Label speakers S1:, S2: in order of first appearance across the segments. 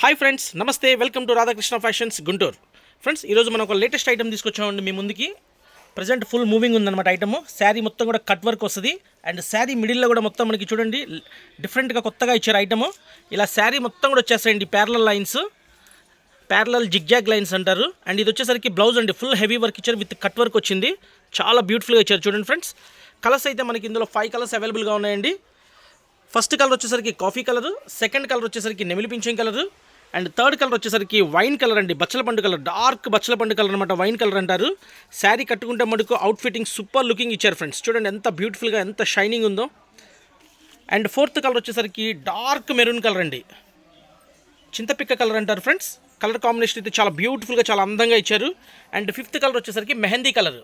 S1: Hi friends, నమస్తే. Welcome to Radhakrishna fashions Guntur. Friends, ఈరోజు మనం ఒక లేటెస్ట్ ఐటమ్ తీసుకొచ్చామండి మీ ముందుకి. ప్రజెంట్ ఫుల్ మూవింగ్ ఉందన్నమాట ఐటమ్. శారీ మొత్తం కూడా కట్ వర్క్ వస్తుంది. అండ్ శారీ మిడిల్లో కూడా మొత్తం మనకి చూడండి డిఫరెంట్గా కొత్తగా ఇచ్చారు ఐటమ్. ఇలా శారీ మొత్తం కూడా వచ్చేస్తాయండి parallel lines, parallel zigzag lines అంటారు. అండ్ ఇది వచ్చేసరికి బ్లౌజ్ అండి, ఫుల్ హెవీ వర్క్ ఇచ్చారు, విత్ కట్ వర్క్ వచ్చింది. చాలా బ్యూటిఫుల్గా ఇచ్చారు చూడండి ఫ్రెండ్స్. కలర్స్ అయితే మనకి ఇందులో 5 కలర్స్ అవైలబుల్గా ఉన్నాయండి. ఫస్ట్ కలర్ వచ్చేసరికి కాఫీ కలరు, సెకండ్ కలర్ వచ్చేసరికి నెమిలి పింఛం కలరు, అండ్ థర్డ్ కలర్ వచ్చేసరికి వైన్ కలర్ అండి, బచ్చలపండు కలర్, డార్క్ బచ్చలపండు కలర్ అనమాట, వైన్ కలర్ అంటారు. శారీ కట్టుకుంటే మటుకు అవుట్ ఫిట్టింగ్ సూపర్ లుకింగ్ ఇచ్చారు ఫ్రెండ్స్. చూడండి ఎంత బ్యూటిఫుల్గా, ఎంత షైనింగ్ ఉందో. అండ్ ఫోర్త్ కలర్ వచ్చేసరికి డార్క్ మెరూన్ కలర్ అండి, చింతపిక్క కలర్ అంటారు ఫ్రెండ్స్. కలర్ కాంబినేషన్ అయితే చాలా బ్యూటిఫుల్గా, చాలా అందంగా ఇచ్చారు. అండ్ ఫిఫ్త్ కలర్ వచ్చేసరికి మెహందీ కలర్.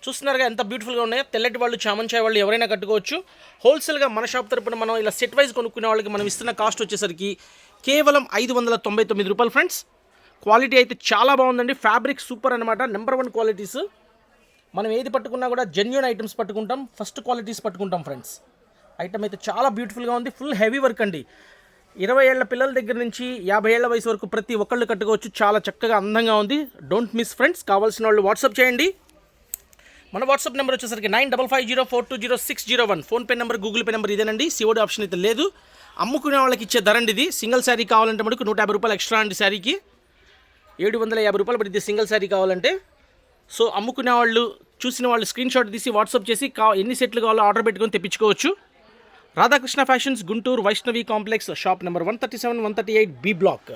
S1: చూస్తున్నారుగా ఎంత బ్యూటిఫుల్గా ఉన్నాయో. తెల్లటి వాళ్ళు, చామంచాయ వాళ్ళు ఎవరైనా కట్టుకోవచ్చు. హోల్సేల్గా మన షాప్ తరపున మనం ఇలా సెట్ వైజ్ కొనుక్కునే వాళ్ళకి మనం ఇస్తున్న కాస్ట్ వచ్చేసరికి కేవలం 599 రూపాయలు ఫ్రెండ్స్. క్వాలిటీ అయితే చాలా బాగుందండి. ఫ్యాబ్రిక్ సూపర్ అనమాట, నెంబర్ 1 క్వాలిటీస్. మనం ఏది పట్టుకున్నా కూడా జెన్యూన్ ఐటమ్స్ పట్టుకుంటాం, ఫస్ట్ క్వాలిటీస్ పట్టుకుంటాం ఫ్రెండ్స్. ఐటమ్ అయితే చాలా బ్యూటిఫుల్గా ఉంది, ఫుల్ హెవీ వర్క్ అండి. 20 ఏళ్ల పిల్లల దగ్గర నుంచి 50 ఏళ్ల వయసు వరకు ప్రతి ఒక్కళ్ళు కట్టుకోవచ్చు. చాలా చక్కగా అందంగా ఉంది. Don't miss friends. కావాల్సిన వాళ్ళు వాట్సాప్ చేయండి. మన వాట్సాప్ నెంబర్ వచ్చేసరికి 9550420601. PhonePe number, Google pay number ఇదేనండి. సిఓడి ఆప్షన్ అయితే లేదు. అమ్ముకునే వాళ్ళకి ఇచ్చే ధర అండి ఇది. సింగిల్ శారీ కావాలంటే మనకు 150 రూపాయలు ఎక్స్ట్రా అండి. శారీకి 750 రూపాయలు పడుతుంది సింగిల్ శారీ కావాలంటే. సో అమ్ముకునే వాళ్ళు, చూసిన వాళ్ళు స్క్రీన్ షాట్ తీసి వాట్సాప్ చేసి ఎన్ని సెట్లు కావాలో ఆర్డర్ పెట్టుకొని తెప్పించుకోవచ్చు. Radhakrishna fashions Guntur, Vaishnavi complex, shop number 137, 138 B block.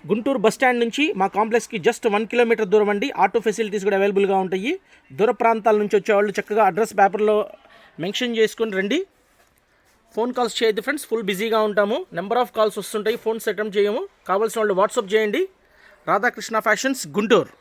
S1: Guntur bus stand నుంచి మా కాంప్లెక్స్కి జస్ట్ 1 కిలోమీటర్ దూరం అండి. ఆటో ఫెసిలిటీస్ కూడా అవైలబుల్గా ఉంటాయి. దూర ప్రాంతాల నుంచి వచ్చేవాళ్ళు చక్కగా అడ్రస్ పేపర్లో మెన్షన్ చేసుకొని రండి. ఫోన్ కాల్స్ చేయొద్దు ఫ్రెండ్స్, ఫుల్ బిజీగా ఉంటాము. నెంబర్ ఆఫ్ కాల్స్ వస్తుంటాయి, ఫోన్స్ అటెంప్ట్ చేయము. కావాల్సిన వాళ్ళు వాట్సాప్ చేయండి. రాధాకృష్ణ ఫ్యాషన్స్ గుంటూరు.